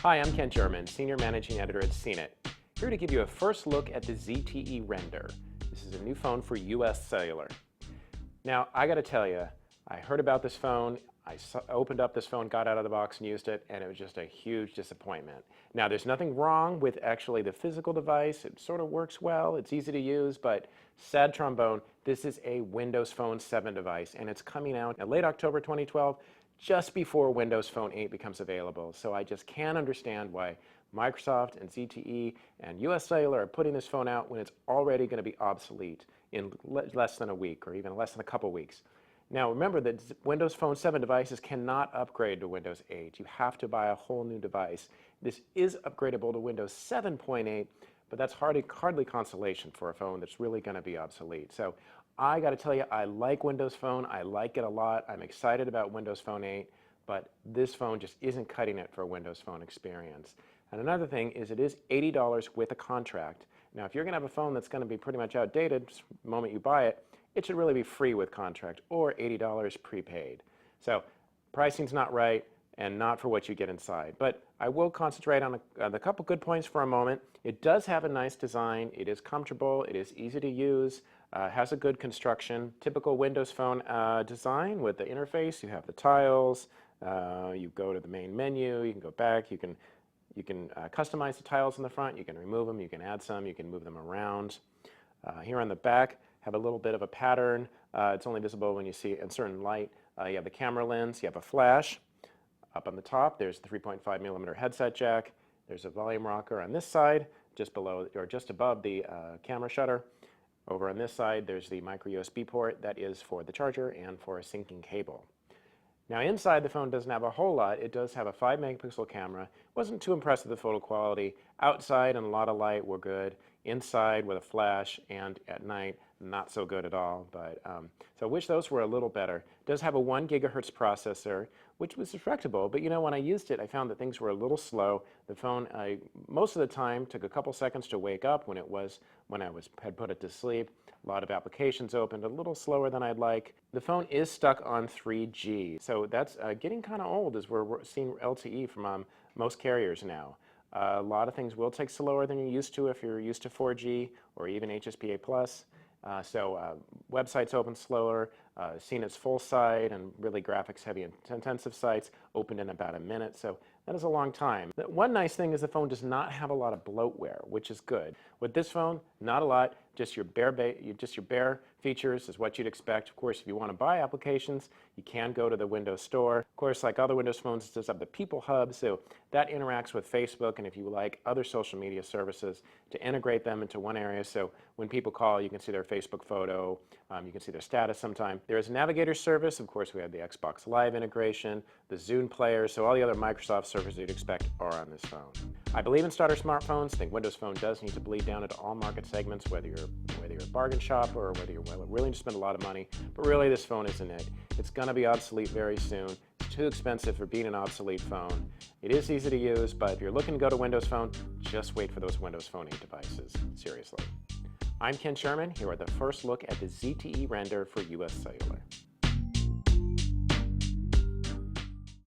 Hi, I'm Ken German, Senior Managing Editor at CNET, here to give you a first look at the ZTE Render. This is a new phone for U.S.Cellular. Now, I got to tell you, I heard about this phone, I opened up this phone, got out of the box and used it, and it was just a huge disappointment. Now, there's nothing wrong with actually the physical device. It sort of works well, it's easy to use, but sad trombone, this is a Windows Phone 7 device, and it's coming out in late October 2012, just before Windows Phone 8 becomes available. So I just can't understand why Microsoft and ZTE and U.S.Cellular are putting this phone out when it's already going to be obsolete in less than a week or even less than a couple weeks. Now remember that Windows Phone 7 devices cannot upgrade to Windows 8. You have to buy a whole new device. This is upgradable to Windows 7.8, but that's hardly consolation for a phone that's really going to be obsolete. So I got to tell you, I like Windows Phone. I like it a lot. I'm excited about Windows Phone 8, but this phone just isn't cutting it for a Windows Phone experience. And another thing is it is $80 with a contract. Now, if you're going to have a phone that's going to be pretty much outdated the moment you buy it, it should really be free with contract or $80 prepaid. So pricing's not right and not for what you get inside. But I will concentrate on a couple good points for a moment. It does have a nice design. It is comfortable. It is easy to use. Has a good construction. Typical Windows Phone design with the interface. You have the tiles. You go to the main menu. You can go back. You can customize the tiles in the front. You can remove them. You can add some. You can move them around. Here on the back, have a little bit of a pattern. It's only visible when you see it in certain light. You have the camera lens. You have a flash. Up on the top, there's the 3.5mm headset jack. There's a volume rocker on this side, just below or just above the camera shutter. Over on this side, there's the micro USB port that is for the charger and for a syncing cable. Now inside the phone doesn't have a whole lot. It does have a 5-megapixel camera. Wasn't too impressed with the photo quality. Outside and a lot of light were good. Inside with a flash and at night, not so good at all. But so I wish those were a little better. It does have a 1 gigahertz processor, which was respectable. But you know, when I used it, I found that things were a little slow. The phone, most of the time, took a couple seconds to wake up when I had put it to sleep. A lot of applications opened a little slower than I'd like. The phone is stuck on 3G, so that's getting kind of old as we're seeing LTE from most carriers now. A lot of things will take slower than you're used to if you're used to 4G or even HSPA+. So websites open slower, CNET's full site and really graphics heavy and intensive sites opened in about a minute, so that is a long time. One nice thing is the phone does not have a lot of bloatware, which is good. With this phone, not a lot, just your bare features is what you'd expect. Of course, if you want to buy applications, you can go to the Windows Store. Of course, like other Windows phones, it does have the People Hub, so that interacts with Facebook, and if you like other social media services, to integrate them into one area, so when people call, you can see their Facebook photo, you can see their status sometime. There is a Navigator service. Of course, we have the Xbox Live integration, the Zune player, so all the other Microsoft services you'd expect are on this phone. I believe in starter smartphones. I think Windows Phone does need to bleed down into all market segments, whether you're a bargain shopper or whether you're willing to spend a lot of money. But really, this phone isn't it. It's going to be obsolete very soon. It's too expensive for being an obsolete phone. It is easy to use, but if you're looking to go to Windows Phone, just wait for those Windows Phone 8 devices. Seriously. I'm Ken Sherman, here with the first look at the ZTE Render for U.S.Cellular.